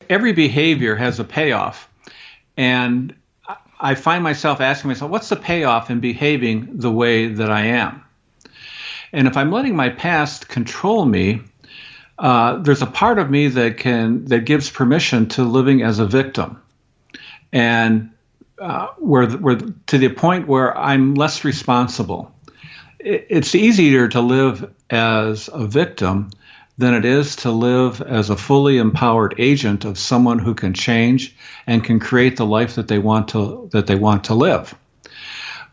every behavior has a payoff. And I find myself asking myself, what's the payoff in behaving the way that I am? And if I'm letting my past control me, there's a part of me that gives permission to living as a victim, and where to the point where I'm less responsible. It's easier to live as a victim than it is to live as a fully empowered agent of someone who can change and can create the life that they want to live.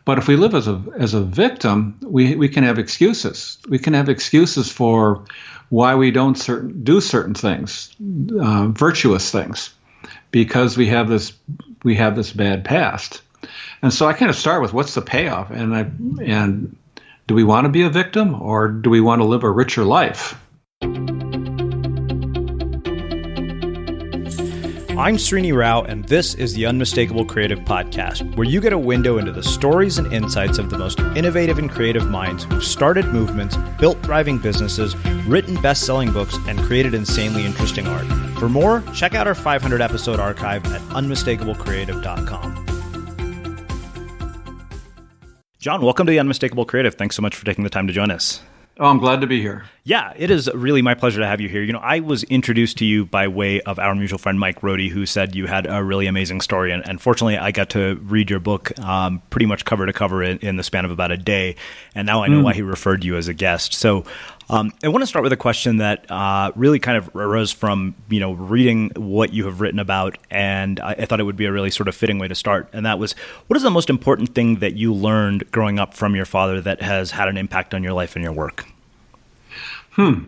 But if we live as a victim, we can have excuses. We can have excuses for why we don't do certain things, virtuous things, because we have this bad past. And so I kind of start with, what's the payoff? And do we want to be a victim, or do we want to live a richer life? I'm Srini Rao, and this is the Unmistakable Creative Podcast, where you get a window into the stories and insights of the most innovative and creative minds who've started movements, built thriving businesses, written best-selling books, and created insanely interesting art. For more, check out our 500-episode archive at unmistakablecreative.com. John, welcome to the Unmistakable Creative. Thanks so much for taking the time to join us. Oh, I'm glad to be here. Yeah, it is really my pleasure to have you here. You know, I was introduced to you by way of our mutual friend, Mike Rohde, who said you had a really amazing story. And fortunately, I got to read your book pretty much cover to cover in the span of about a day. And now I know why he referred you as a guest. So I want to start with a question that really kind of arose from, reading what you have written about. And I thought it would be a really sort of fitting way to start. And that was, what is the most important thing that you learned growing up from your father that has had an impact on your life and your work?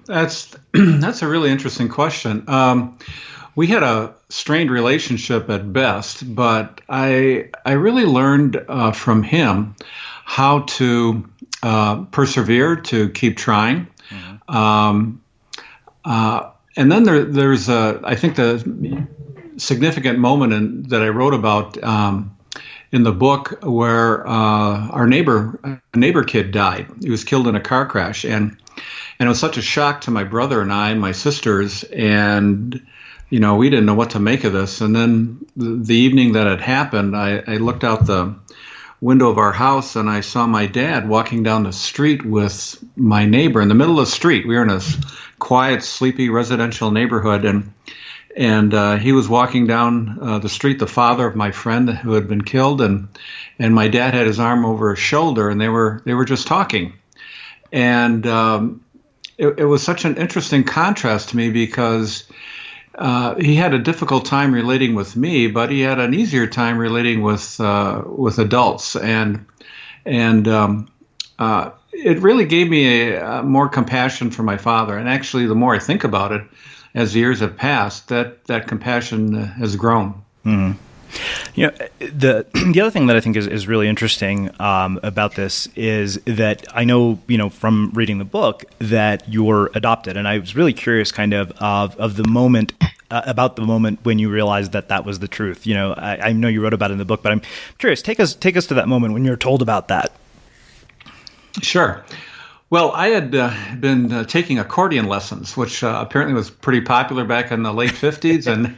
That's a really interesting question. We had a strained relationship at best, but I really learned from him how to persevere, to keep trying. And then there's I think the significant moment that I wrote about in the book where a neighbor kid died. He was killed in a car crash, and it was such a shock to my brother and I and my sisters, and we didn't know what to make of this. And then the evening that it happened, I looked out the window of our house and I saw my dad walking down the street with my neighbor in the middle of the street. We were in a quiet, sleepy residential neighborhood, and he was walking down the street, the father of my friend who had been killed, and my dad had his arm over his shoulder, and they were just talking. And it was such an interesting contrast to me, because he had a difficult time relating with me, but he had an easier time relating with adults, and it really gave me a more compassion for my father. And actually, the more I think about it, as the years have passed, that compassion has grown. Mm-hmm. The other thing that I think is really interesting about this is that I know, from reading the book that you're adopted. And I was really curious kind of the moment, about the moment when you realized that was the truth. I know you wrote about it in the book, but I'm curious, take us to that moment when you're told about that. Sure. Well, I had been taking accordion lessons, which apparently was pretty popular back in the late 50s, and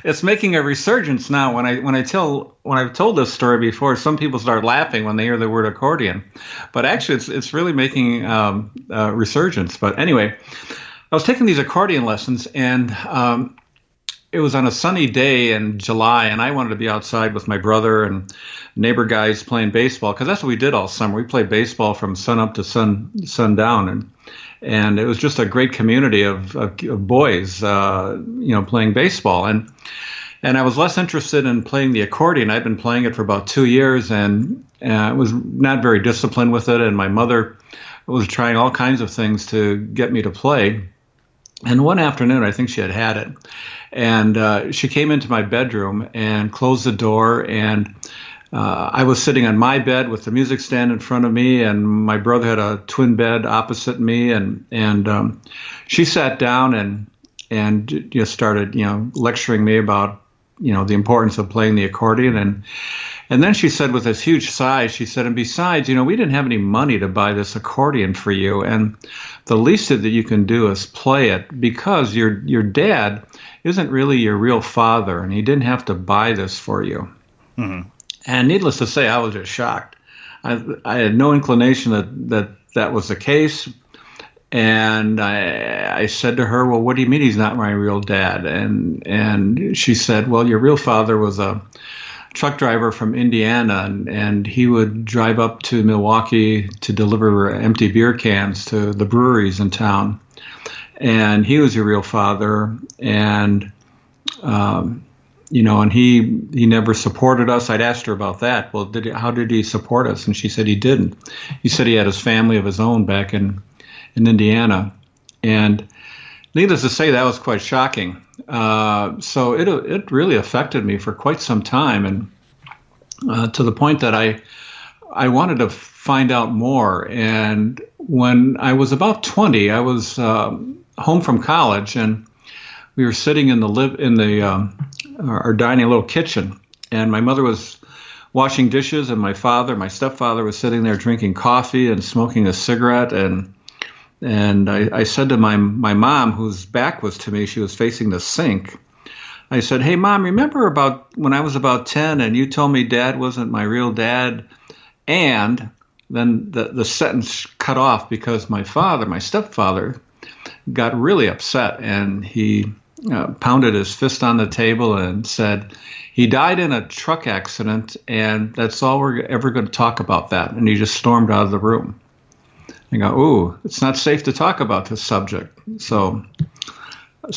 it's making a resurgence now. When I've told this story before, some people start laughing when they hear the word accordion, but actually it's really making a resurgence. But anyway, I was taking these accordion lessons, and it was on a sunny day in July, and I wanted to be outside with my brother and neighbor guys playing baseball, because that's what we did all summer. We played baseball from sun up to sundown, and it was just a great community of boys, playing baseball. And I was less interested in playing the accordion. I'd been playing it for about 2 years, and I was not very disciplined with it. And my mother was trying all kinds of things to get me to play. And one afternoon, I think she had it, and she came into my bedroom and closed the door, and I was sitting on my bed with the music stand in front of me, and my brother had a twin bed opposite me, and she sat down and just started lecturing me about the importance of playing the accordion. And then she said with this huge sigh, she said, and besides, we didn't have any money to buy this accordion for you. And the least that you can do is play it, because your dad isn't really your real father, and he didn't have to buy this for you. Mm-hmm. And needless to say, I was just shocked. I had no inclination that was the case. And I said to her, well, what do you mean he's not my real dad? And she said, well, your real father was a truck driver from Indiana, and he would drive up to Milwaukee to deliver empty beer cans to the breweries in town. And he was your real father. And, and he never supported us. I'd asked her about that. Well, how did he support us? And she said he didn't. He said he had his family of his own back in Indiana. And needless to say, that was quite shocking. So it really affected me for quite some time, and to the point that I wanted to find out more. And when I was about 20, I was home from college, and we were sitting in our dining little kitchen, and my mother was washing dishes, and my stepfather was sitting there drinking coffee and smoking a cigarette. And I said to my mom, whose back was to me, she was facing the sink. I said, hey, Mom, remember about when I was about 10 and you told me Dad wasn't my real dad? And then the sentence cut off because my stepfather, got really upset, and he pounded his fist on the table and said, he died in a truck accident, and that's all we're ever going to talk about that. And he just stormed out of the room. I go, ooh, it's not safe to talk about this subject. So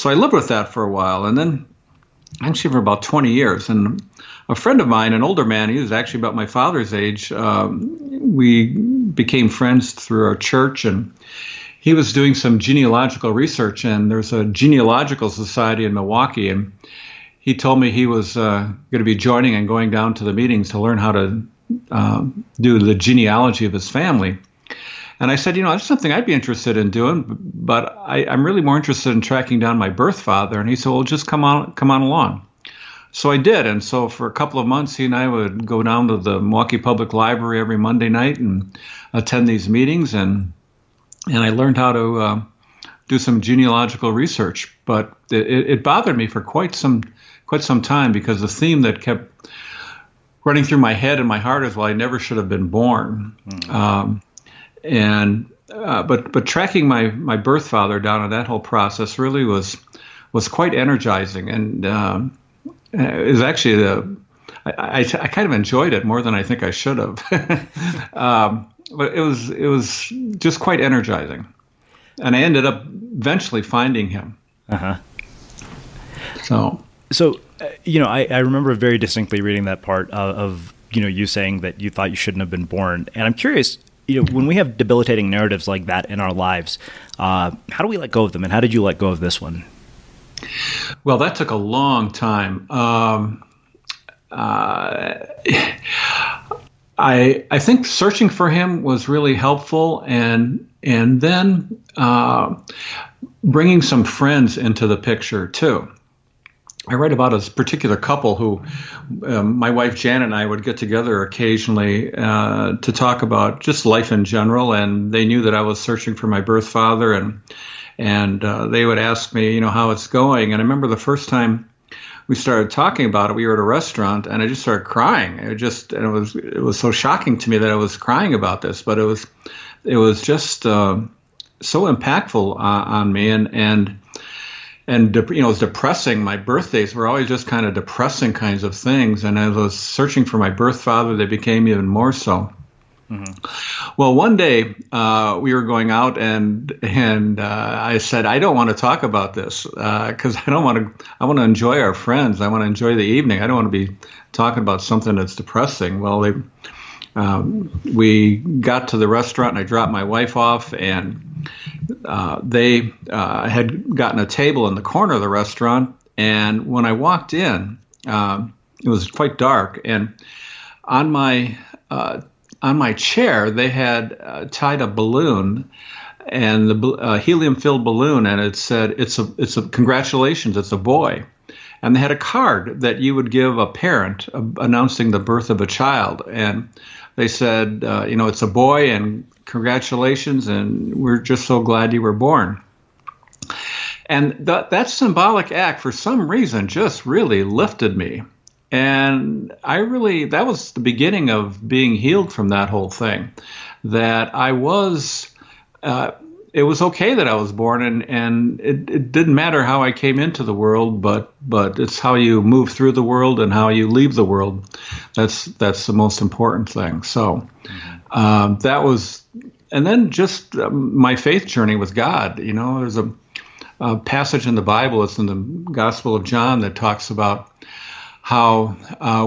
I lived with that for a while, and then actually for about 20 years. And a friend of mine, an older man, he was actually about my father's age, we became friends through our church, and he was doing some genealogical research, and there's a genealogical society in Milwaukee, and he told me he was going to be joining and going down to the meetings to learn how to do the genealogy of his family. And I said, that's something I'd be interested in doing, but I'm really more interested in tracking down my birth father. And he said, well, just come on along. So I did. And so for a couple of months, he and I would go down to the Milwaukee Public Library every Monday night and attend these meetings. And I learned how to do some genealogical research. But it bothered me for quite some time, because the theme that kept running through my head and my heart is, well, I never should have been born. Mm-hmm. But tracking my birth father down in that whole process really was quite energizing, and it was actually I kind of enjoyed it more than I think I should have. But it was just quite energizing, and I ended up eventually finding him. Uh-huh. So I remember very distinctly reading that part of you saying that you thought you shouldn't have been born, and I'm curious. When we have debilitating narratives like that in our lives, how do we let go of them? And how did you let go of this one? Well, that took a long time. I think searching for him was really helpful, and then bringing some friends into the picture too. I write about a particular couple who my wife Janet and I would get together occasionally to talk about just life in general, and they knew that I was searching for my birth father, and they would ask me, how it's going. And I remember the first time we started talking about it, we were at a restaurant, and I just started crying. It was so shocking to me that I was crying about this, but it was just so impactful on me, and it was depressing. My birthdays were always just kind of depressing kinds of things. And as I was searching for my birth father, they became even more so. Mm-hmm. Well, one day we were going out, and I said, I don't want to talk about this because I want to enjoy our friends. I want to enjoy the evening. I don't want to be talking about something that's depressing. Well, we got to the restaurant, and I dropped my wife off, and they had gotten a table in the corner of the restaurant. And when I walked in, it was quite dark, and on my chair they had tied a balloon, and the helium-filled balloon, and it said, "It's a congratulations, it's a boy." And they had a card that you would give a parent announcing the birth of a child. And they said, it's a boy, and congratulations, and we're just so glad you were born. And that symbolic act, for some reason, just really lifted me. And that was the beginning of being healed from that whole thing. That it was okay that I was born, and it didn't matter how I came into the world, but it's how you move through the world and how you leave the world. That's the most important thing. So that was, and then just my faith journey with God. There's a passage in the Bible. It's in the Gospel of John that talks about how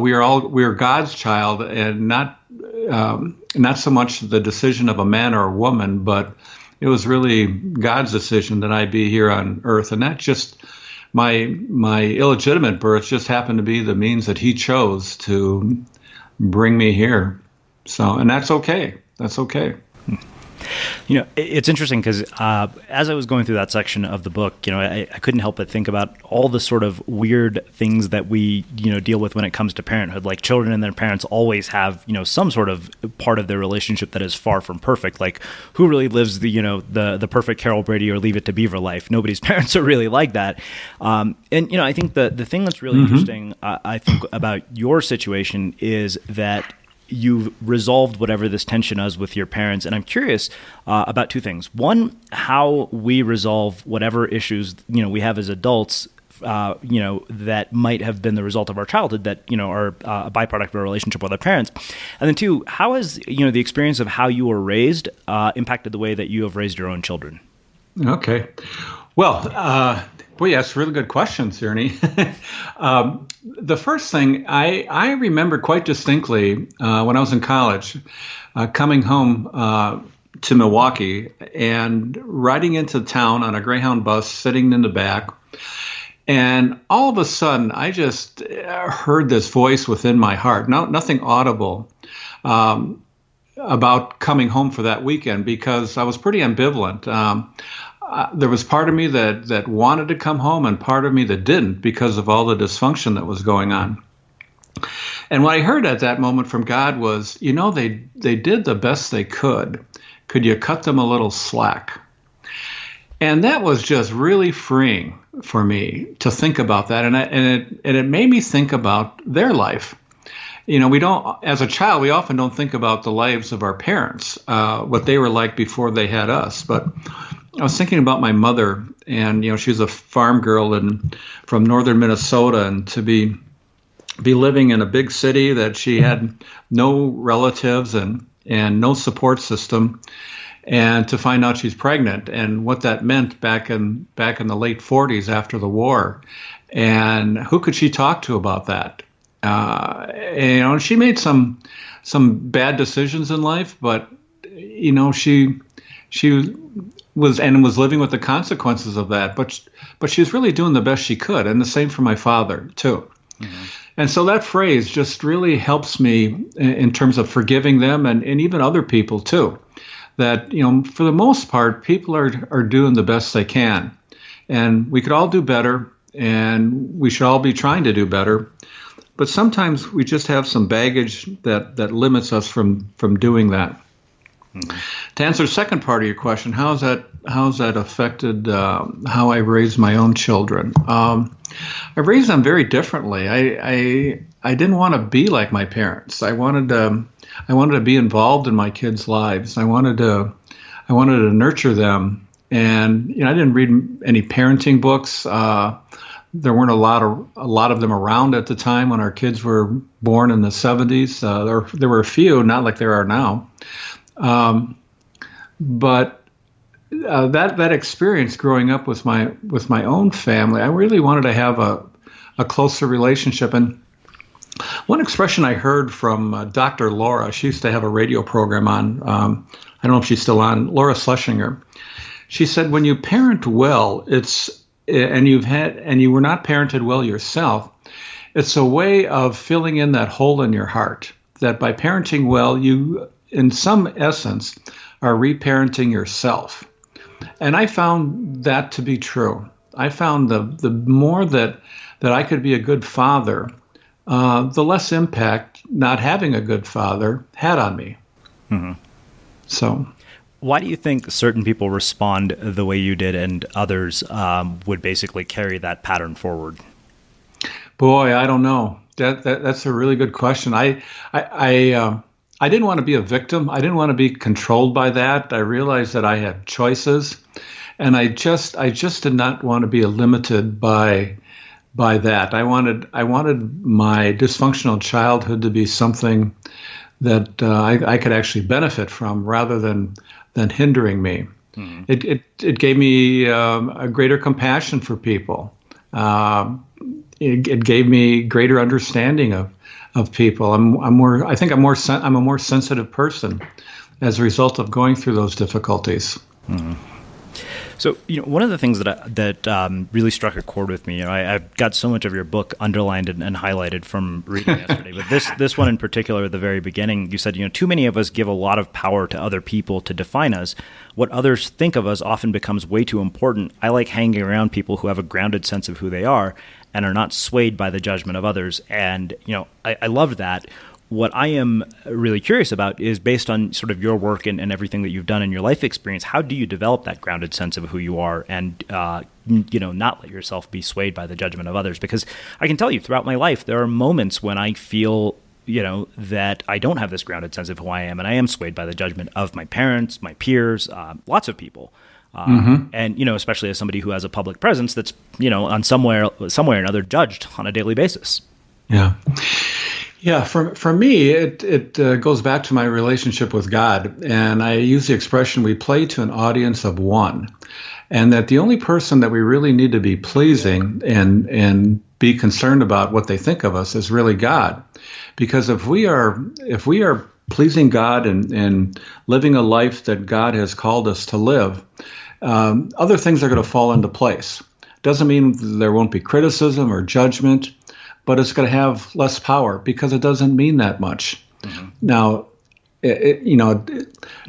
we are God's child, and not so much the decision of a man or a woman, but it was really God's decision that I be here on earth. And that just, my illegitimate birth just happened to be the means that he chose to bring me here. So, and that's okay. That's okay. It's interesting because as I was going through that section of the book, I couldn't help but think about all the sort of weird things that we, deal with when it comes to parenthood. Like children and their parents always have, some sort of part of their relationship that is far from perfect. Like who really lives the perfect Carol Brady or Leave It to Beaver life? Nobody's parents are really like that. And I think the thing that's really interesting, I think, about your situation is that you've resolved whatever this tension is with your parents. And I'm curious about two things. One, how we resolve whatever issues, we have as adults, that might have been the result of our childhood that, are a byproduct of our relationship with our parents. And then two, how has, the experience of how you were raised impacted the way that you have raised your own children? Okay. Well, boy, that's really good questions, Ernie. The first thing I remember quite distinctly when I was in college, coming home to Milwaukee and riding into town on a Greyhound bus, sitting in the back. And all of a sudden, I just heard this voice within my heart, nothing audible, about coming home for that weekend, because I was pretty ambivalent. There was part of me that wanted to come home and part of me that didn't, because of all the dysfunction that was going on. And what I heard at that moment from God was, they did the best they could. Could you cut them a little slack? And that was just really freeing for me to think about that. And it made me think about their life. We don't, as a child, we often don't think about the lives of our parents, what they were like before they had us. But I was thinking about my mother, and she was a farm girl from northern Minnesota, and to be living in a big city that she had no relatives and no support system, and to find out she's pregnant and what that meant back in the late 40s after the war, and who could she talk to about that? And she made some bad decisions in life, but she was living with the consequences of that, but she was really doing the best she could, and the same for my father too. Mm-hmm. And so that phrase just really helps me in terms of forgiving them and even other people too. That for the most part, people are doing the best they can, and we could all do better, and we should all be trying to do better. But sometimes we just have some baggage that limits us from doing that. Mm-hmm. To answer the second part of your question, how's that affected how I raise my own children? I raised them very differently. I didn't want to be like my parents. I wanted to be involved in my kids' lives. I wanted to nurture them, and I didn't read any parenting books. There weren't a lot of them around at the time when our kids were born in the 70s. There were a few, not like there are now. But that experience growing up with my own family, I really wanted to have a closer relationship. And one expression I heard from Dr. Laura, she used to have a radio program on, I don't know if she's still on, Laura Schlesinger. She said, when you parent well, and you were not parented well yourself, it's a way of filling in that hole in your heart. That by parenting well, you, in some essence, are reparenting yourself. And I found that to be true. I found the more that that I could be a good father, the less impact not having a good father had on me. Mm-hmm. So, why do you think certain people respond the way you did and others would basically carry that pattern forward? Boy, I don't know. That's a really good question. I didn't want to be a victim. I didn't want to be controlled by that. I realized that I had choices, and I just did not want to be limited by that. I wanted my dysfunctional childhood to be something that I could actually benefit from, rather than hindering me. Mm-hmm. It gave me a greater compassion for people. It gave me greater understanding of people. I'm a more sensitive person as a result of going through those difficulties. Mm-hmm. So, one of the things that really struck a chord with me, I've got so much of your book underlined and highlighted from reading yesterday, but this one in particular, at the very beginning, you said, too many of us give a lot of power to other people to define us. What others think of us often becomes way too important. I like hanging around people who have a grounded sense of who they are and are not swayed by the judgment of others. And, I loved that. What I am really curious about is, based on sort of your work and everything that you've done in your life experience, how do you develop that grounded sense of who you are and, not let yourself be swayed by the judgment of others? Because I can tell you, throughout my life, there are moments when I feel, that I don't have this grounded sense of who I am, and I am swayed by the judgment of my parents, my peers, lots of people. Mm-hmm. And, especially as somebody who has a public presence that's, on somewhere or another judged on a daily basis. Yeah. Yeah, for me, it goes back to my relationship with God, and I use the expression, we play to an audience of one, and that the only person that we really need to be pleasing and be concerned about what they think of us is really God, because if we are pleasing God and living a life that God has called us to live, other things are going to fall into place. Doesn't mean there won't be criticism or judgment, but it's going to have less power because it doesn't mean that much. Mm-hmm. Now,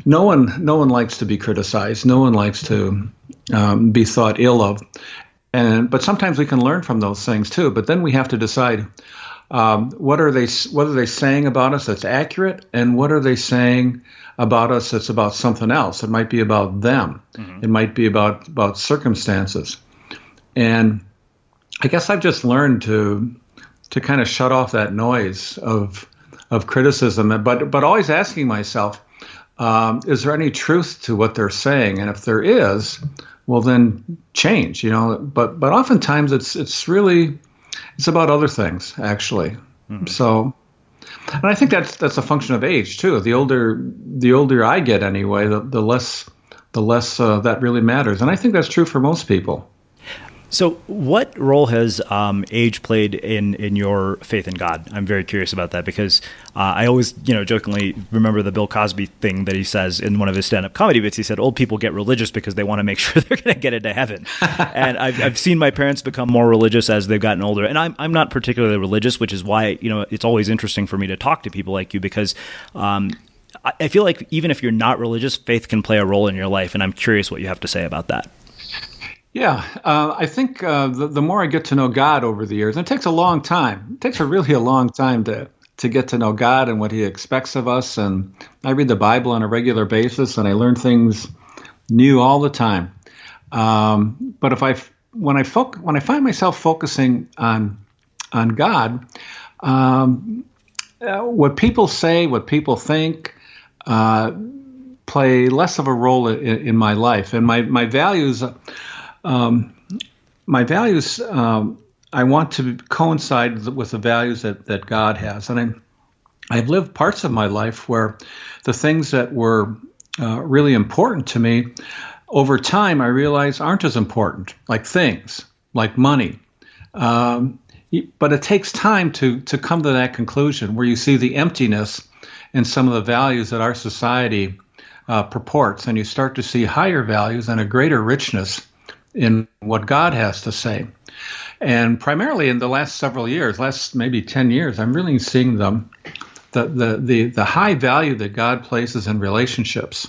no one likes to be criticized. No one likes to be thought ill of, but sometimes we can learn from those things too. But then we have to decide what are they saying about us that's accurate, and what are they saying about us that's about something else. It might be about them. Mm-hmm. It might be about circumstances, and I guess I've just learned to kind of shut off that noise of criticism, but always asking myself, is there any truth to what they're saying? And if there is, well, then change, but oftentimes it's about other things, actually. Mm-hmm. So, and I think that's a function of age too. The older I get anyway, the less that really matters. And I think that's true for most people. So what role has age played in your faith in God? I'm very curious about that, because I always, jokingly remember the Bill Cosby thing that he says in one of his stand-up comedy bits. He said, old people get religious because they want to make sure they're going to get into heaven. And I've seen my parents become more religious as they've gotten older. And I'm not particularly religious, which is why, it's always interesting for me to talk to people like you, because I feel like even if you're not religious, faith can play a role in your life. And I'm curious what you have to say about that. Yeah, I think the more I get to know God over the years, and it takes a long time. It takes really a long time to get to know God and what He expects of us. And I read the Bible on a regular basis, and I learn things new all the time. But when I find myself focusing on God, what people say, what people think, play less of a role in my life, and my values. I want to coincide with the values that God has. And I've lived parts of my life where the things that were really important to me, over time, I realize aren't as important, like things, like money. But it takes time to come to that conclusion where you see the emptiness in some of the values that our society purports, and you start to see higher values and a greater richness in what God has to say. And primarily in the last several years, last maybe 10 years, I'm really seeing the high value that God places in relationships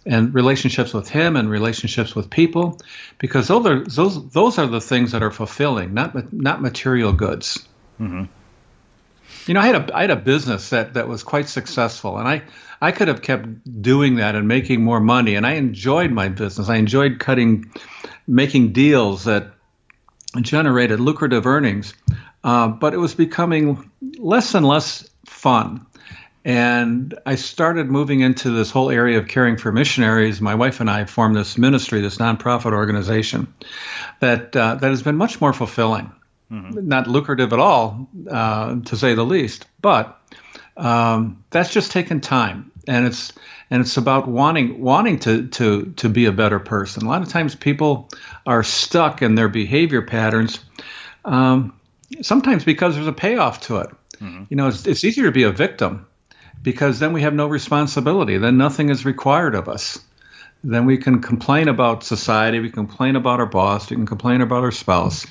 and relationships with him and relationships with people, because those are the things that are fulfilling, not material goods. Mm-hmm. I had a business that was quite successful, and I could have kept doing that and making more money, and I enjoyed my business. I enjoyed making deals that generated lucrative earnings, but it was becoming less and less fun. And I started moving into this whole area of caring for missionaries. My wife and I formed this ministry, this nonprofit organization that has been much more fulfilling. Mm-hmm. Not lucrative at all, to say the least. But that's just taken time, and it's about wanting to be a better person. A lot of times, people are stuck in their behavior patterns. Sometimes because there's a payoff to it. Mm-hmm. It's easier to be a victim, because then we have no responsibility. Then nothing is required of us. Then we can complain about society. We can complain about our boss. We can complain about our spouse.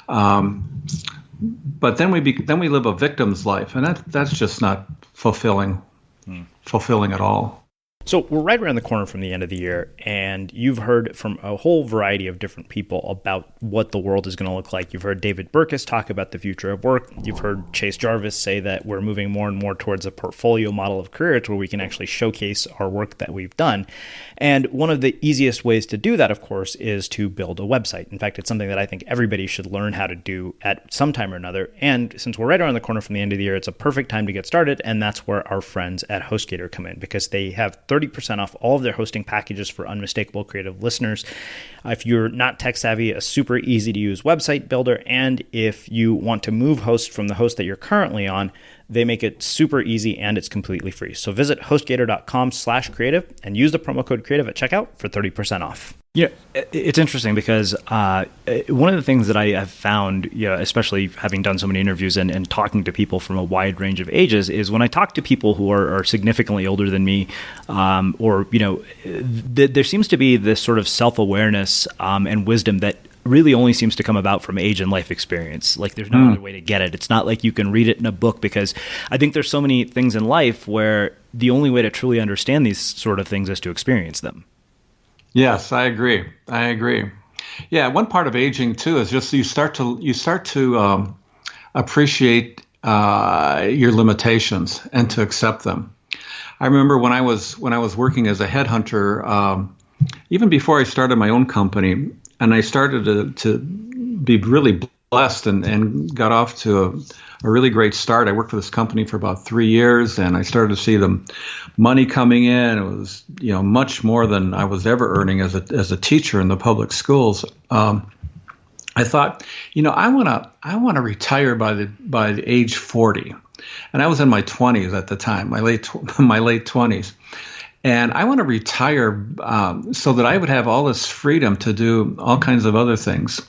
But then we live a victim's life, and that's just not fulfilling at all. So we're right around the corner from the end of the year, and you've heard from a whole variety of different people about what the world is going to look like. You've heard David Burkus talk about the future of work. You've heard Chase Jarvis say that we're moving more and more towards a portfolio model of careers where we can actually showcase our work that we've done. And one of the easiest ways to do that, of course, is to build a website. In fact, it's something that I think everybody should learn how to do at some time or another. And since we're right around the corner from the end of the year, it's a perfect time to get started. And that's where our friends at HostGator come in, because they have 30% off all of their hosting packages for Unmistakable Creative listeners. If you're not tech savvy, a super easy to use website builder. And if you want to move hosts from the host that you're currently on, they make it super easy and it's completely free. So visit hostgator.com/creative and use the promo code creative at checkout for 30% off. Yeah, it's interesting because one of the things that I have found, especially having done so many interviews and talking to people from a wide range of ages, is when I talk to people who are significantly older than me, there seems to be this sort of self-awareness and wisdom that really only seems to come about from age and life experience. Like there's no other way to get it. It's not like you can read it in a book, because I think there's so many things in life where the only way to truly understand these sort of things is to experience them. Yes, I agree. Yeah, one part of aging too is just you start to appreciate your limitations and to accept them. I remember when I was working as a headhunter, even before I started my own company, and I started to be really blessed and got off to a really great start. I worked for this company for about 3 years, and I started to see the money coming in. It was much more than I was ever earning as a teacher in the public schools. I thought, I want to retire by the age 40, and I was in my 20s at the time, my late 20s. And I want to retire so that I would have all this freedom to do all kinds of other things.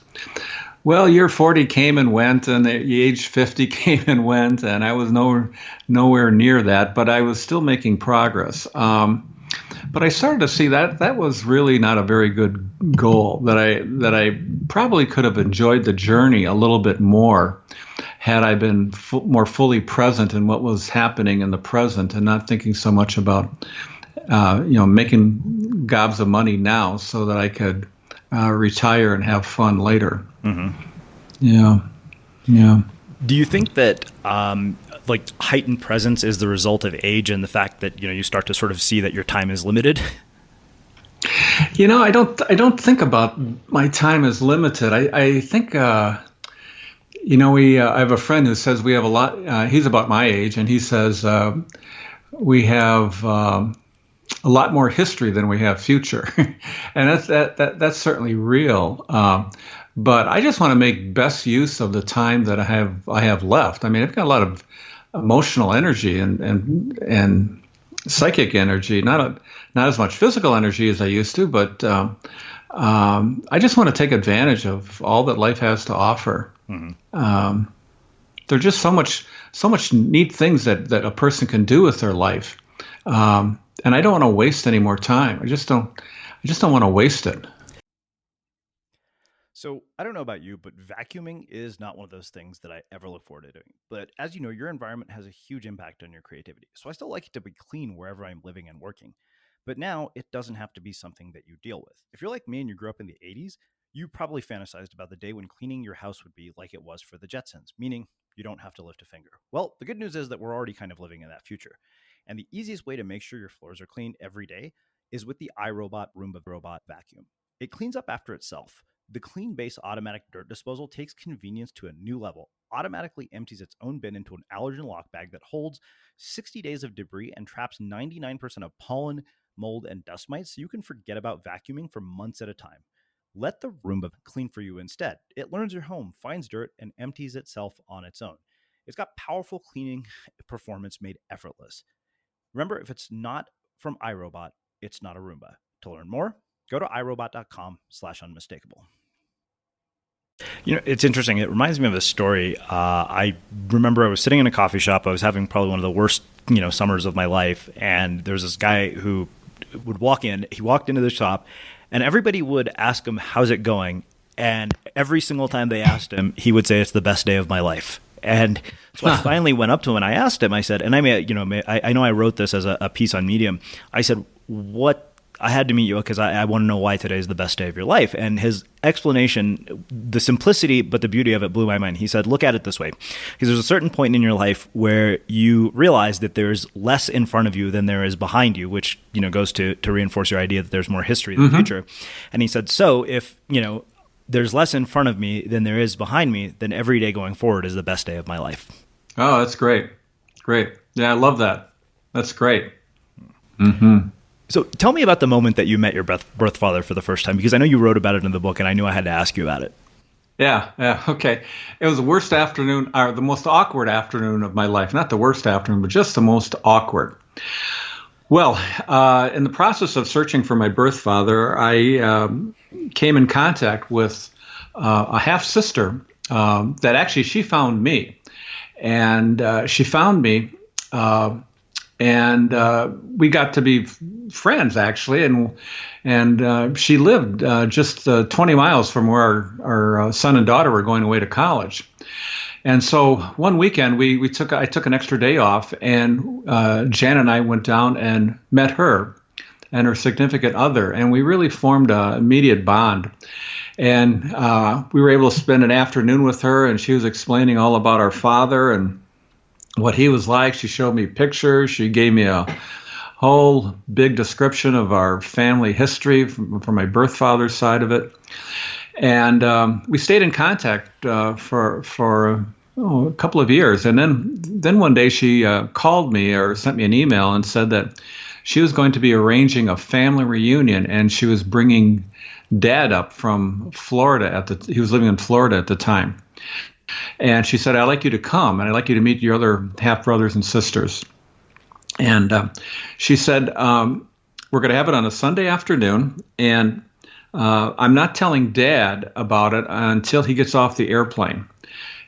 Well, year 40 came and went, and the age 50 came and went, and I was nowhere near that, but I was still making progress. But I started to see that was really not a very good goal, that I probably could have enjoyed the journey a little bit more had I been more fully present in what was happening in the present and not thinking so much about making gobs of money now so that I could retire and have fun later. Mm-hmm. Yeah. Do you think that heightened presence is the result of age and the fact that you start to sort of see that your time is limited? I don't think about my time as limited. I think I have a friend who says we have a lot. He's about my age, and he says we have a lot more history than we have future, and that's certainly real. But I just want to make best use of the time that I have left. I mean, I've got a lot of emotional energy and psychic energy, not as much physical energy as I used to, but I just want to take advantage of all that life has to offer. Mm-hmm. There's just so much neat things that a person can do with their life. And I don't want to waste any more time. I just don't want to waste it. So I don't know about you, but vacuuming is not one of those things that I ever look forward to doing. But as you know, your environment has a huge impact on your creativity. So I still like it to be clean wherever I'm living and working. But now it doesn't have to be something that you deal with. If you're like me and you grew up in the 80s, you probably fantasized about the day when cleaning your house would be like it was for the Jetsons, meaning you don't have to lift a finger. Well, the good news is that we're already kind of living in that future. And the easiest way to make sure your floors are clean every day is with the iRobot Roomba Robot Vacuum. It cleans up after itself. The Clean Base automatic dirt disposal takes convenience to a new level, automatically empties its own bin into an allergen lock bag that holds 60 days of debris and traps 99% of pollen, mold, and dust mites, so you can forget about vacuuming for months at a time. Let the Roomba clean for you instead. It learns your home, finds dirt, and empties itself on its own. It's got powerful cleaning performance made effortless. Remember, if it's not from iRobot, it's not a Roomba. To learn more, go to irobot.com/unmistakable. It's interesting. It reminds me of a story. I remember I was sitting in a coffee shop. I was having probably one of the worst, summers of my life. And there's this guy who would walk in. He walked into the shop, and everybody would ask him, "How's it going?" And every single time they asked him, he would say, "It's the best day of my life." And so I finally went up to him and I asked him. I said, and I know I wrote this as a piece on Medium. I said, I had to meet you because I want to know why today is the best day of your life. And his explanation, the simplicity, but the beauty of it blew my mind. He said, look at it this way. Because there's a certain point in your life where you realize that there's less in front of you than there is behind you, which, goes to reinforce your idea that there's more history than future. And he said, so if, there's less in front of me than there is behind me, then every day going forward is the best day of my life. Oh, that's great. Great. Yeah, I love that. That's great. Mm-hmm. So tell me about the moment that you met your birth father for the first time, because I know you wrote about it in the book and I knew I had to ask you about it. Yeah. Okay. It was the worst afternoon, or the most awkward afternoon of my life. Not the worst afternoon, but just the most awkward. Well, in the process of searching for my birth father, I came in contact with a half-sister that actually she found me. And she found me, and we got to be friends, actually. And she lived just 20 miles from where our son and daughter were going away to college. And so one weekend I took an extra day off, and Jan and I went down and met her and her significant other, and we really formed an immediate bond. And we were able to spend an afternoon with her, and she was explaining all about our father and what he was like. She showed me pictures. She gave me a whole big description of our family history from my birth father's side of it. And we stayed in contact for a couple of years. And then one day she called me or sent me an email and said that she was going to be arranging a family reunion, and she was bringing Dad up from Florida he was living in Florida at the time. And she said, I'd like you to come, and I'd like you to meet your other half-brothers and sisters. And she said, we're going to have it on a Sunday afternoon, and I'm not telling Dad about it until he gets off the airplane.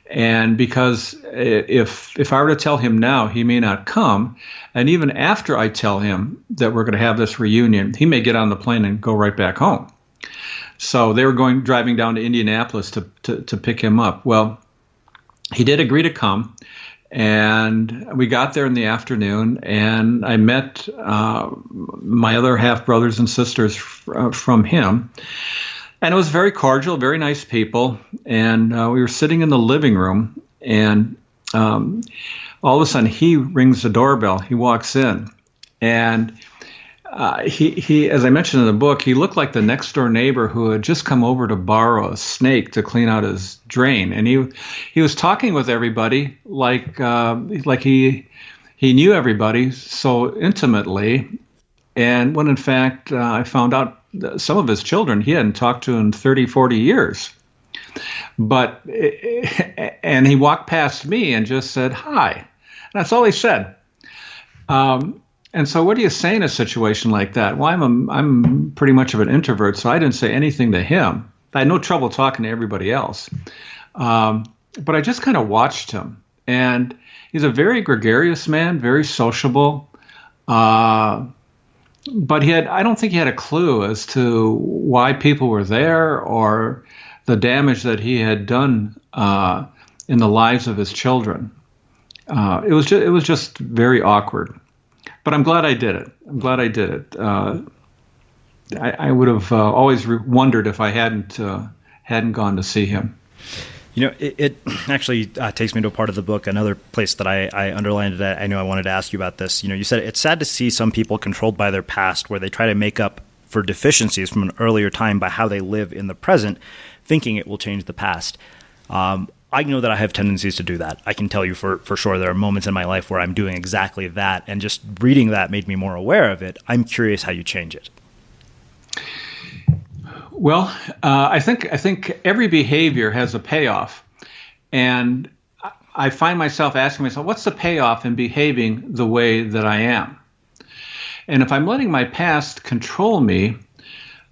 And because if I were to tell him now, he may not come. And even after I tell him that we're going to have this reunion, he may get on the plane and go right back home. So they were driving down to Indianapolis to pick him up. Well, he did agree to come, and we got there in the afternoon, and I met my other half brothers and sisters from him. And it was very cordial, very nice people. And we were sitting in the living room, and all of a sudden he rings the doorbell. He walks in, and he, as I mentioned in the book, he looked like the next door neighbor who had just come over to borrow a snake to clean out his drain. And he was talking with everybody like he knew everybody so intimately. And when in fact I found out some of his children he hadn't talked to in 30, 40 years. And he walked past me and just said, hi. And that's all he said. And so what do you say in a situation like that? Well, I'm pretty much of an introvert, so I didn't say anything to him. I had no trouble talking to everybody else. But I just kind of watched him. And he's a very gregarious man, very sociable. But I don't think he had a clue as to why people were there or the damage that he had done in the lives of his children. It was just very awkward. but I'm glad I did it. I'm glad I did it. I would have always wondered if I hadn't gone to see him. It actually takes me to a part of the book, another place that I underlined that I know I wanted to ask you about this. You said it's sad to see some people controlled by their past, where they try to make up for deficiencies from an earlier time by how they live in the present, thinking it will change the past. I know that I have tendencies to do that. I can tell you for sure there are moments in my life where I'm doing exactly that, and just reading that made me more aware of it. I'm curious how you change it. Well, I think every behavior has a payoff, and I find myself asking myself, what's the payoff in behaving the way that I am? And if I'm letting my past control me,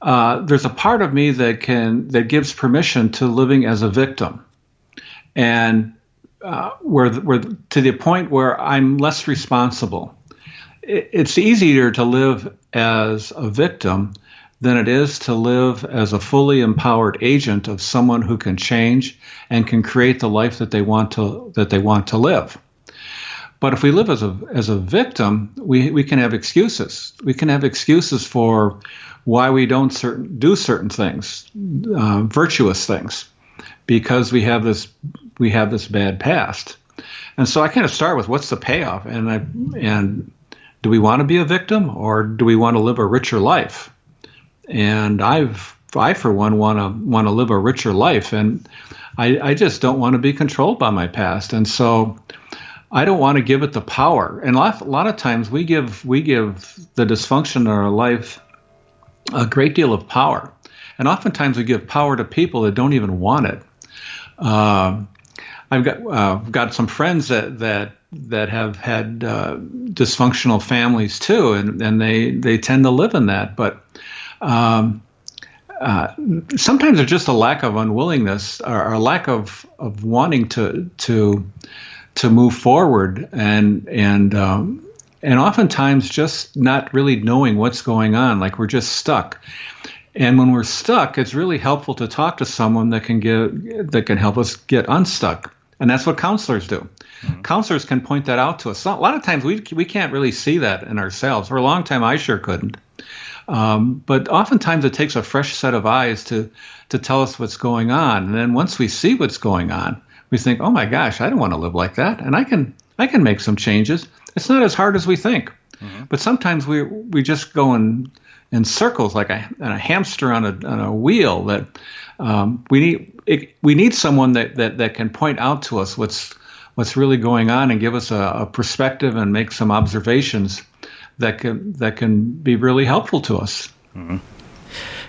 there's a part of me that gives permission to living as a victim, and where to the point where I'm less responsible. It's easier to live as a victim than it is to live as a fully empowered agent of someone who can change and can create the life that they want to live. But if we live as a victim, we can have excuses. We can have excuses for why we don't do certain things, virtuous things, because we have this bad past. And so I kind of start with, what's the payoff? And do we want to be a victim, or do we want to live a richer life? And I for one want to live a richer life, and I just don't want to be controlled by my past. And so I don't want to give it the power. And a lot of times we give the dysfunction in our life a great deal of power, and oftentimes we give power to people that don't even want it. I've got some friends that have had dysfunctional families too, and they tend to live in that. But sometimes there's just a lack of unwillingness, or a lack of wanting to move forward, and oftentimes just not really knowing what's going on, like we're just stuck. And when we're stuck, it's really helpful to talk to someone that can help us get unstuck. And that's what counselors do. Mm-hmm. Counselors can point that out to us. A lot of times we can't really see that in ourselves. For a long time, I sure couldn't. But oftentimes it takes a fresh set of eyes to tell us what's going on. And then once we see what's going on, we think, oh my gosh, I don't want to live like that. And I can make some changes. It's not as hard as we think. Mm-hmm. But sometimes we just go in circles like a hamster on a wheel. That we need someone that can point out to us what's really going on and give us a perspective and make some observations that can be really helpful to us. Mm-hmm.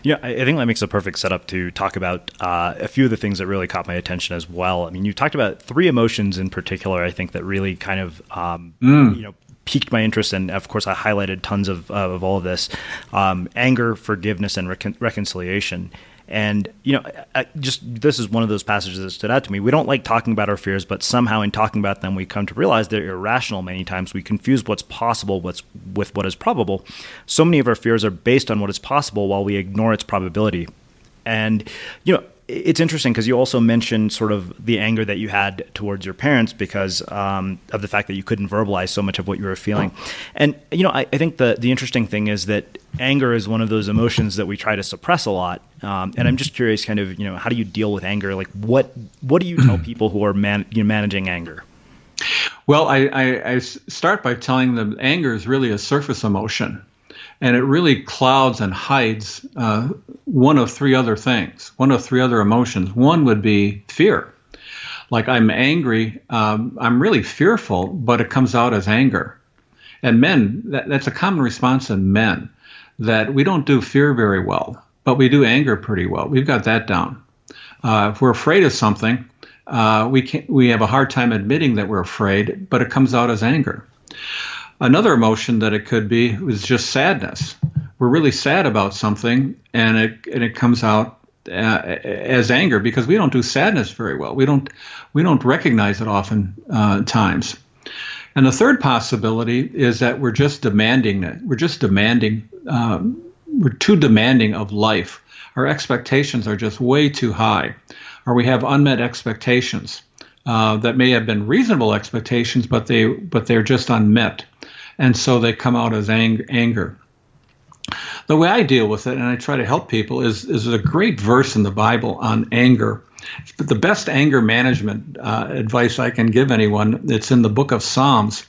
Yeah, I think that makes a perfect setup to talk about a few of the things that really caught my attention as well. I mean, you talked about three emotions in particular, I think, that really kind of piqued my interest, and of course I highlighted tons of all of this: anger, forgiveness, and reconciliation. And this is one of those passages that stood out to me. We don't like talking about our fears, but somehow in talking about them, we come to realize they're irrational. Many times we confuse what's possible with what is probable. So many of our fears are based on what is possible, while we ignore its probability. And it's interesting because you also mentioned sort of the anger that you had towards your parents because of the fact that you couldn't verbalize so much of what you were feeling. And, I think the interesting thing is that anger is one of those emotions that we try to suppress a lot. And I'm just curious kind of, how do you deal with anger? Like what do you tell people who are managing anger? Well, I start by telling them anger is really a surface emotion. And it really clouds and hides one of three other emotions. One would be fear. Like I'm angry, I'm really fearful, but it comes out as anger. And men, that's a common response in men, that we don't do fear very well, but we do anger pretty well. We've got that down. If we're afraid of something, we have a hard time admitting that we're afraid, but it comes out as anger. Another emotion that it could be is just sadness. We're really sad about something, and it comes out as anger because we don't do sadness very well. We don't recognize it often times. And the third possibility is that we're just demanding it. We're too demanding of life. Our expectations are just way too high, or we have unmet expectations that may have been reasonable expectations, but they're just unmet. and so they come out as anger. The way I deal with it, and I try to help people, is a great verse in the Bible on anger. The best anger management advice I can give anyone, it's in the book of Psalms,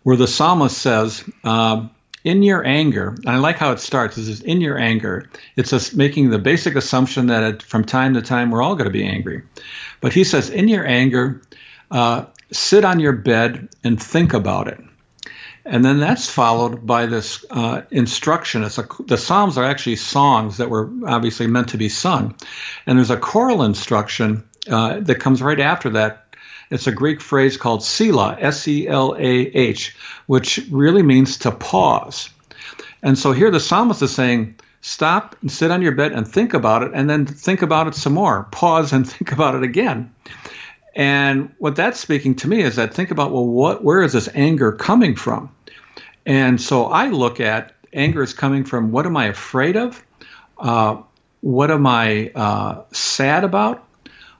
where the psalmist says, in your anger, and I like how it starts, is in your anger. It's just making the basic assumption that from time to time we're all going to be angry. But he says, in your anger, sit on your bed and think about it. And then that's followed by this instruction. The Psalms are actually songs that were obviously meant to be sung. And there's a choral instruction that comes right after that. It's a Greek phrase called Selah, S-E-L-A-H, which really means to pause. And so here the psalmist is saying, stop and sit on your bed and think about it, and then think about it some more. Pause and think about it again. And what that's speaking to me is that think about, well, where is this anger coming from? And so I look at anger is coming from, what am I afraid of? What am I sad about?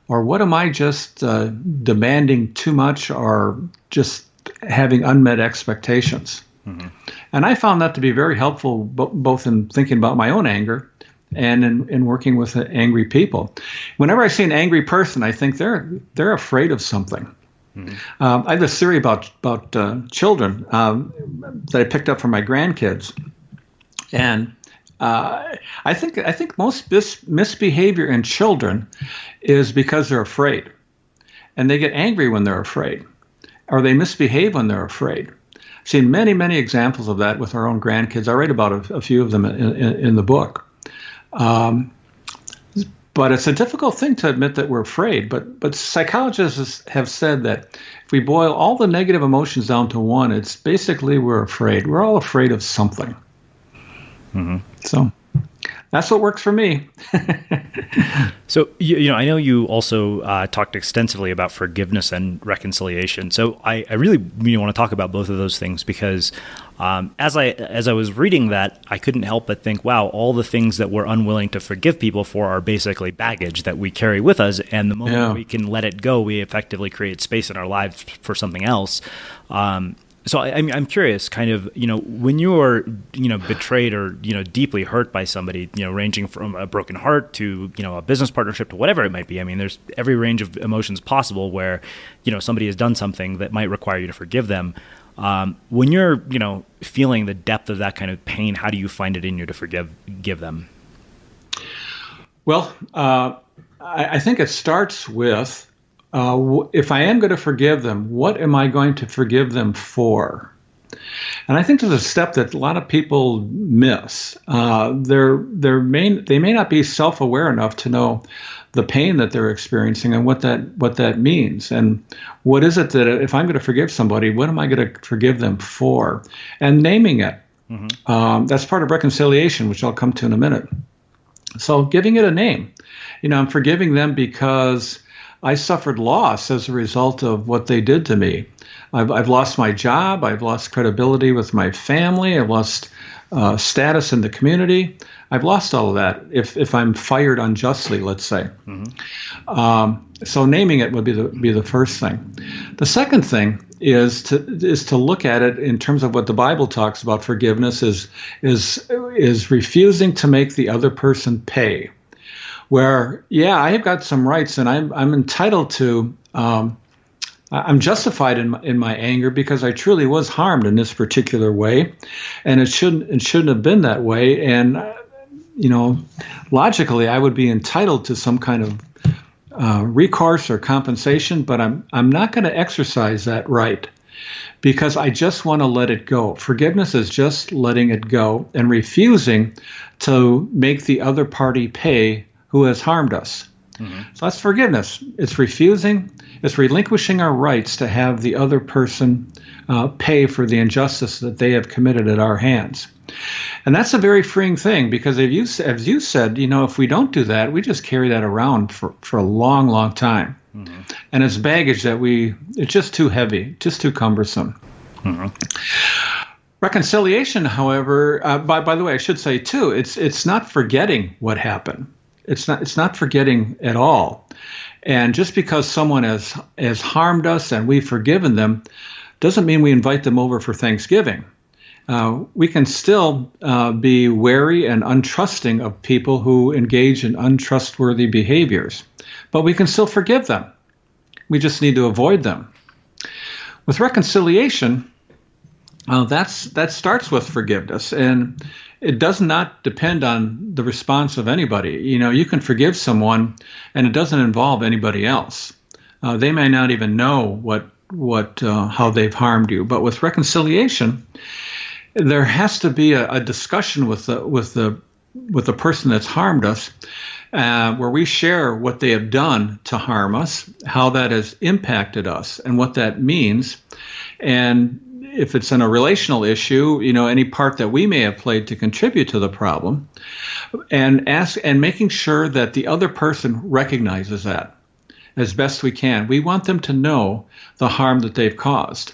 Or what am I just demanding too much or just having unmet expectations? Mm-hmm. And I found that to be very helpful, both in thinking about my own anger and in working with angry people. Whenever I see an angry person, I think they're afraid of something. Mm-hmm. I have a theory about children that I picked up from my grandkids, and I think most misbehavior in children is because they're afraid, and they get angry when they're afraid, or they misbehave when they're afraid. I've seen many examples of that with our own grandkids. I write about a few of them in the book. But it's a difficult thing to admit that we're afraid. But psychologists have said that if we boil all the negative emotions down to one, it's basically we're afraid. We're all afraid of something. Mm-hmm. So that's what works for me. So, I know you also talked extensively about forgiveness and reconciliation. So I really want to talk about both of those things because as I was reading that, I couldn't help but think, wow, all the things that we're unwilling to forgive people for are basically baggage that we carry with us. And the moment we can let it go, we effectively create space in our lives for something else. So I'm curious, kind of, when you are, betrayed or, deeply hurt by somebody, ranging from a broken heart to, a business partnership to whatever it might be. I mean, there's every range of emotions possible where, somebody has done something that might require you to forgive them. When you're, feeling the depth of that kind of pain, how do you find it in you to forgive them? Well, I think it starts with, if I am going to forgive them, what am I going to forgive them for? And I think there's a step that a lot of people miss. They may not be self-aware enough to know the pain that they're experiencing and what that means. And what is it that if I'm going to forgive somebody, what am I going to forgive them for? And naming it. Mm-hmm. That's part of reconciliation, which I'll come to in a minute. So giving it a name. I'm forgiving them because I suffered loss as a result of what they did to me. I've lost my job. I've lost credibility with my family. I've lost status in the community. I've lost all of that if I'm fired unjustly, let's say. Mm-hmm. So naming it would be the first thing. The second thing is to look at it in terms of what the Bible talks about forgiveness is refusing to make the other person pay. Where, I have got some rights and I'm entitled to, I'm justified in my anger because I truly was harmed in this particular way, and it shouldn't have been that way. And logically, I would be entitled to some kind of recourse or compensation, but I'm not going to exercise that right because I just want to let it go. Forgiveness is just letting it go and refusing to make the other party pay who has harmed us. Mm-hmm. So that's forgiveness. It's relinquishing our rights to have the other person pay for the injustice that they have committed at our hands. And that's a very freeing thing because as you said, if we don't do that, we just carry that around for a long, long time. Mm-hmm. And it's baggage that it's just too heavy, just too cumbersome. Mm-hmm. Reconciliation, however, by the way, I should say too, it's not forgetting what happened. It's not forgetting at all. And just because someone has harmed us and we've forgiven them doesn't mean we invite them over for Thanksgiving. We can still be wary and untrusting of people who engage in untrustworthy behaviors, but we can still forgive them. We just need to avoid them. With reconciliation, that starts with forgiveness, and it does not depend on the response of anybody. You can forgive someone, and it doesn't involve anybody else. They may not even know how they've harmed you. But with reconciliation, there has to be a discussion with the person that's harmed us, where we share what they have done to harm us, how that has impacted us, and what that means. And if it's in a relational issue, any part that we may have played to contribute to the problem, and making sure that the other person recognizes that as best we can. We want them to know the harm that they've caused.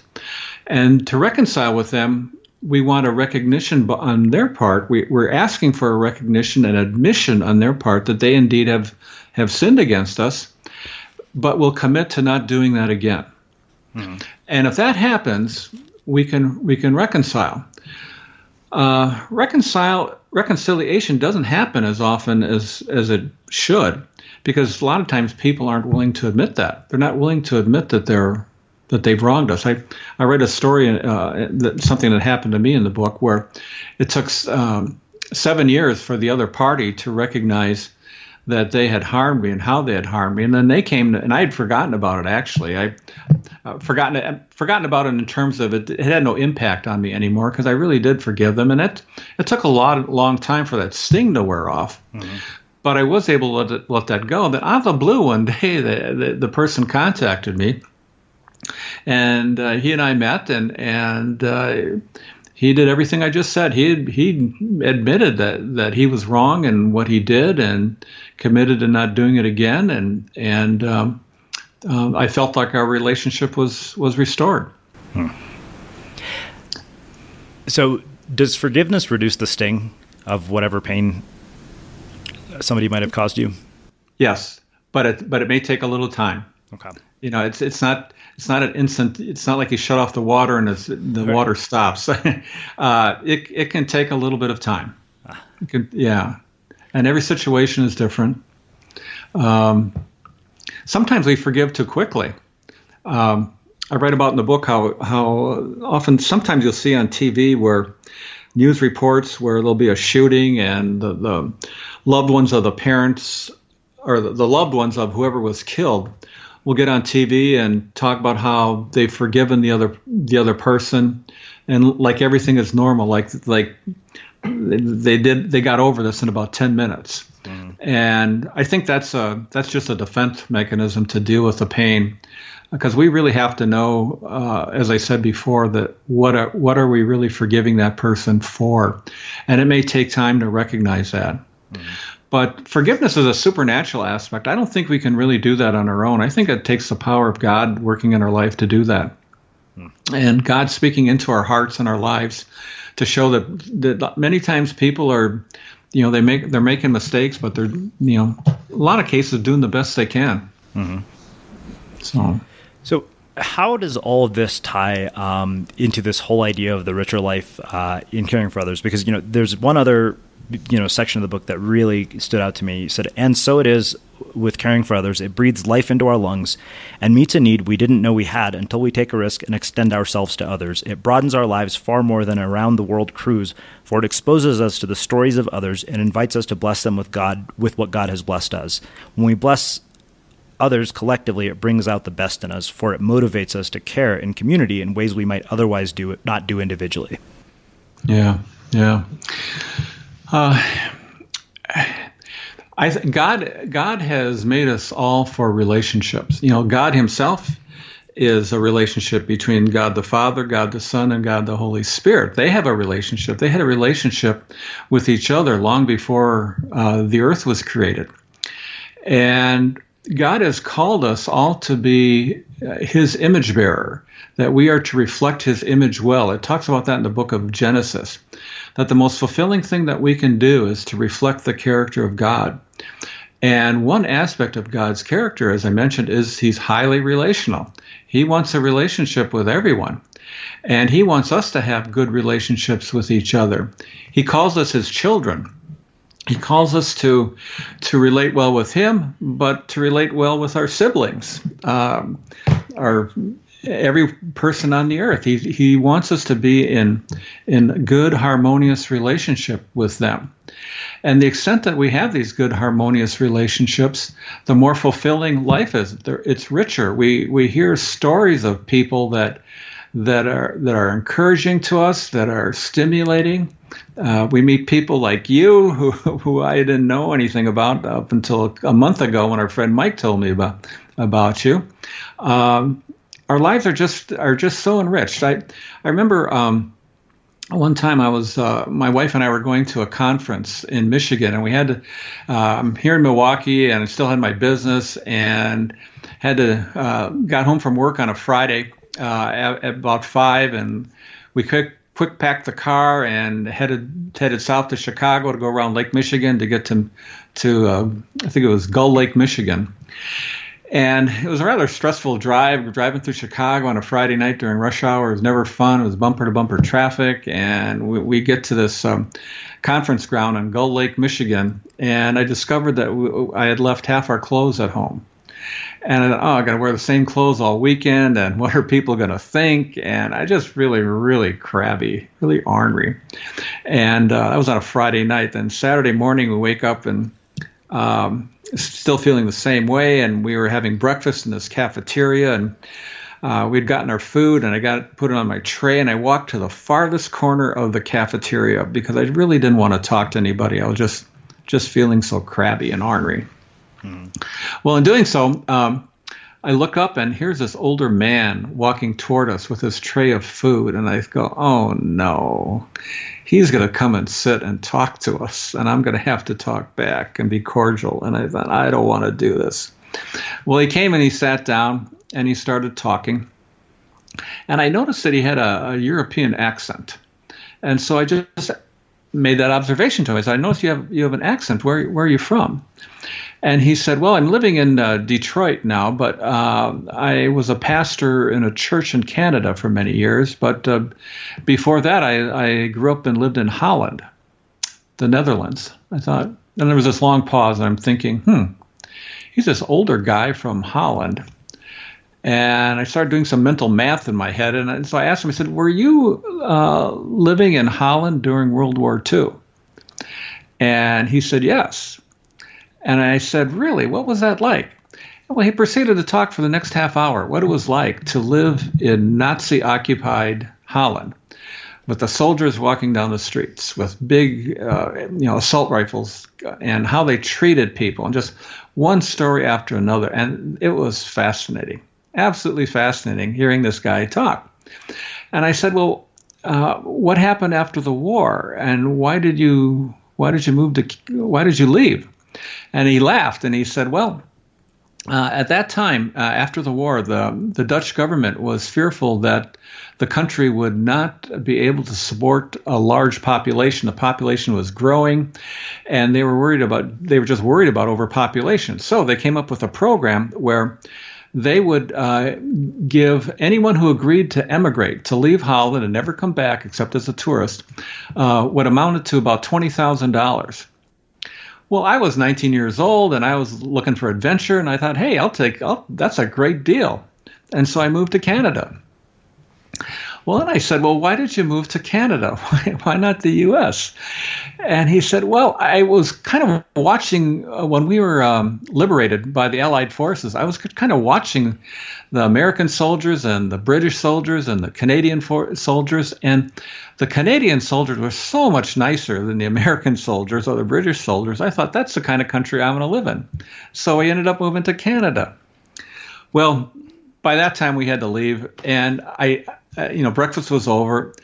And to reconcile with them, we want a recognition on their part. We're asking for a recognition and admission on their part that they indeed have sinned against us, but we'll commit to not doing that again. Mm-hmm. And if that happens, we can reconcile. Reconciliation doesn't happen as often as it should, because a lot of times people aren't willing to admit that. They're not willing to admit that they've wronged us. I read a story, something that happened to me in the book, where it took 7 years for the other party to recognize that they had harmed me and how they had harmed me. And then they came, and I had forgotten about it, actually. I forgotten about it in terms of it had no impact on me anymore, because I really did forgive them. And it took a long time for that sting to wear off. Mm-hmm. But I was able to let that go. But out of the blue one day, the person contacted me, and he and I met, and he did everything I just said. He admitted that he was wrong in what he did, and committed to not doing it again. And I felt like our relationship was restored. So, does forgiveness reduce the sting of whatever pain somebody might have caused you? Yes, but it may take a little time. Okay. It's not an instant. It's not like you shut off the water and the water stops. It can take a little bit of time. And every situation is different. Sometimes we forgive too quickly. I write about in the book how often, sometimes you'll see on TV where news reports where there'll be a shooting, and the loved ones of the parents, or the loved ones of whoever was killed, will get on TV and talk about how they've forgiven the other person, and like everything is normal, like they got over this in about 10 minutes. Mm. And I think that's just a defense mechanism to deal with the pain, because we really have to know, as I said before, that what are we really forgiving that person for, and it may take time to recognize that. Mm. But forgiveness is a supernatural aspect. I don't think we can really do that on our own. I think it takes the power of God working in our life to do that. And God speaking into our hearts and our lives to show that many times people are, they're making mistakes, but they're, a lot of cases doing the best they can. Mm-hmm. So how does all of this tie into this whole idea of the richer life in caring for others? Because, there's one other section of the book that really stood out to me. You said, and so it is with caring for others. It breathes life into our lungs and meets a need we didn't know we had until we take a risk and extend ourselves to others. It broadens our lives far more than a round-the-world cruise, for it exposes us to the stories of others and invites us to bless them with what God has blessed us. When we bless others collectively, it brings out the best in us, for it motivates us to care in community in ways we might otherwise not do individually. Yeah. God has made us all for relationships. God himself is a relationship between God the Father, God the Son, and God the Holy Spirit. They have a relationship. They had a relationship with each other long before the earth was created. And God has called us all to be his image bearer, that we are to reflect his image well. It talks about that in the book of Genesis, that the most fulfilling thing that we can do is to reflect the character of God. And one aspect of God's character, as I mentioned, is he's highly relational. He wants a relationship with everyone. And he wants us to have good relationships with each other. He calls us his children. He calls us to relate well with him, but to relate well with our siblings, our every person on the earth. He wants us to be in good, harmonious relationship with them. And the extent that we have these good, harmonious relationships, the more fulfilling life is. It's richer. We hear stories of people that are encouraging to us, that are stimulating. We meet people like you who I didn't know anything about up until a month ago when our friend Mike told me about you. Our lives are just so enriched. I remember one time I was my wife and I were going to a conference in Michigan, and we had to. I'm here in Milwaukee, and I still had my business, and had to got home from work on a Friday at about 5, and we quick packed the car and headed south to Chicago to go around Lake Michigan to get to I think it was Gull Lake, Michigan. And it was a rather stressful drive. Driving through Chicago on a Friday night during rush hour was never fun. It was bumper-to-bumper traffic. And we get to this conference ground in Gull Lake, Michigan, and I discovered that I had left half our clothes at home. And I thought, I got to wear the same clothes all weekend, and what are people going to think? And I just really crabby, really ornery. And that was on a Friday night. Then Saturday morning, we wake up and still feeling the same way, and we were having breakfast in this cafeteria, and we'd gotten our food, and I put it on my tray, and I walked to the farthest corner of the cafeteria because I really didn't want to talk to anybody. I was just feeling so crabby and ornery. Well, in doing so, I look up, and here's this older man walking toward us with this tray of food, and I go, oh no, he's going to come and sit and talk to us, and I'm going to have to talk back and be cordial. And I thought, I don't want to do this. Well, he came and he sat down, and he started talking, and I noticed that he had a European accent, and so I just made that observation to him. I said, I noticed you have an accent. Where are you from? And he said, well, I'm living in Detroit now, but I was a pastor in a church in Canada for many years. But before that, I grew up and lived in Holland, the Netherlands. I thought, and there was this long pause, and I'm thinking, he's this older guy from Holland. And I started doing some mental math in my head. And so I asked him, I said, were you living in Holland during World War II? And he said, yes. And I said, really, what was that like? Well, he proceeded to talk for the next half hour what it was like to live in Nazi-occupied Holland with the soldiers walking down the streets with big assault rifles, and how they treated people, and just one story after another. And it was fascinating, absolutely fascinating hearing this guy talk. And I said, well, what happened after the war, and why did you leave? And he laughed, and he said, well, at that time, after the war, the Dutch government was fearful that the country would not be able to support a large population. The population was growing, and they were just worried about overpopulation. So they came up with a program where they would give anyone who agreed to emigrate, to leave Holland and never come back except as a tourist, what amounted to about $20,000. Well, I was 19 years old, and I was looking for adventure, and I thought, hey, that's a great deal. And so I moved to Canada. Well, then I said, well, why did you move to Canada? Why not the U.S.? And he said, well, I was kind of watching when we were liberated by the Allied forces. I was kind of watching the American soldiers and the British soldiers and the Canadian soldiers. And the Canadian soldiers were so much nicer than the American soldiers or the British soldiers. I thought, that's the kind of country I want to live in. So I ended up moving to Canada. Well, by that time we had to leave, and breakfast was over,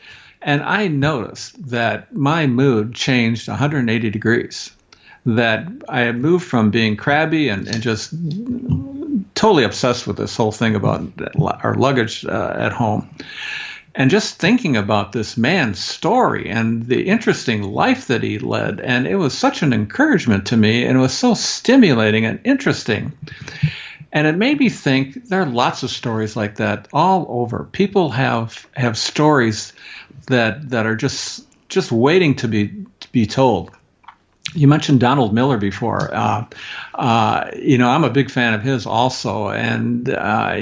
and I noticed that my mood changed 180 degrees, that I had moved from being crabby and just totally obsessed with this whole thing about our luggage at home. And just thinking about this man's story and the interesting life that he led, and it was such an encouragement to me, and it was so stimulating and interesting. And it made me think there are lots of stories like that all over. People have stories that are just waiting to be told. You mentioned Donald Miller before. I'm a big fan of his also, and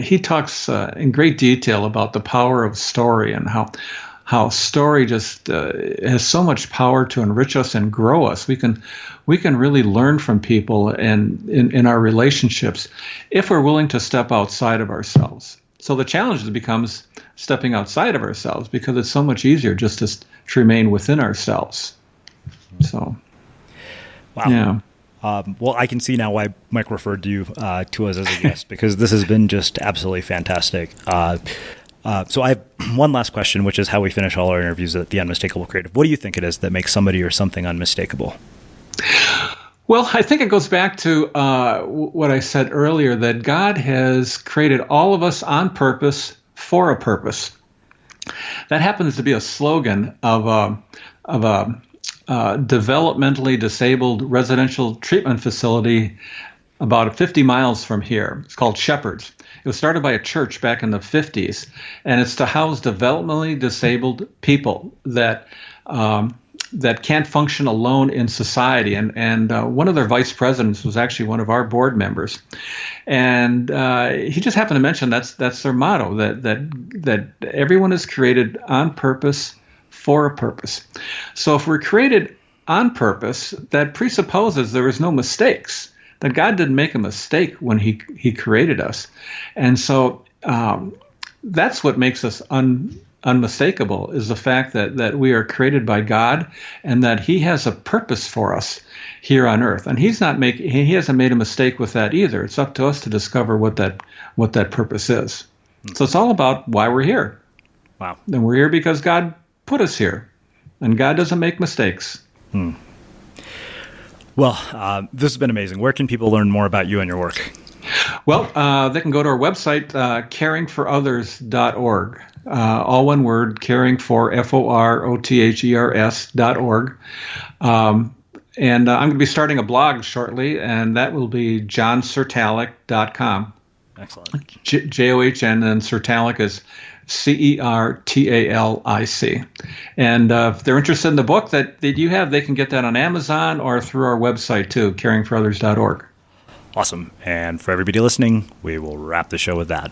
he talks in great detail about the power of story and how story just has so much power to enrich us and grow us. We can really learn from people and in our relationships if we're willing to step outside of ourselves. So the challenge becomes stepping outside of ourselves, because it's so much easier just to remain within ourselves. So. Wow. Yeah. Well, I can see now why Mike referred you to us as a guest, because this has been just absolutely fantastic. So I have one last question, which is how we finish all our interviews at the Unmistakable Creative. What do you think it is that makes somebody or something unmistakable? Well, I think it goes back to what I said earlier, that God has created all of us on purpose for a purpose. That happens to be a slogan of a developmentally disabled residential treatment facility about 50 miles from here. It's called Shepherd's. It was started by a church back in the 50s, and it's to house developmentally disabled people that can't function alone in society. And one of their vice presidents was actually one of our board members, and he just happened to mention that's their motto, that everyone is created on purpose for a purpose. So if we're created on purpose, that presupposes there is no mistakes, that God didn't make a mistake when he created us. And so that's what makes us unmistakable, is the fact that we are created by God and that he has a purpose for us here on earth. And he hasn't made a mistake with that either. It's up to us to discover what that purpose is. So it's all about why we're here. Wow. And we're here because God put us here, and God doesn't make mistakes. Well, this has been amazing. Where can people learn more about you and your work? Well, they can go to our website, caringforothers.org. All one word, caringfor, FOROTHERS.org. And I'm going to be starting a blog shortly, and that will be johncertalic.com. Excellent. JOHN, and Certalic is CERTALIC. And if they're interested in the book that you have, they can get that on Amazon or through our website too, caringforothers.org. Awesome. And for everybody listening, we will wrap the show with that.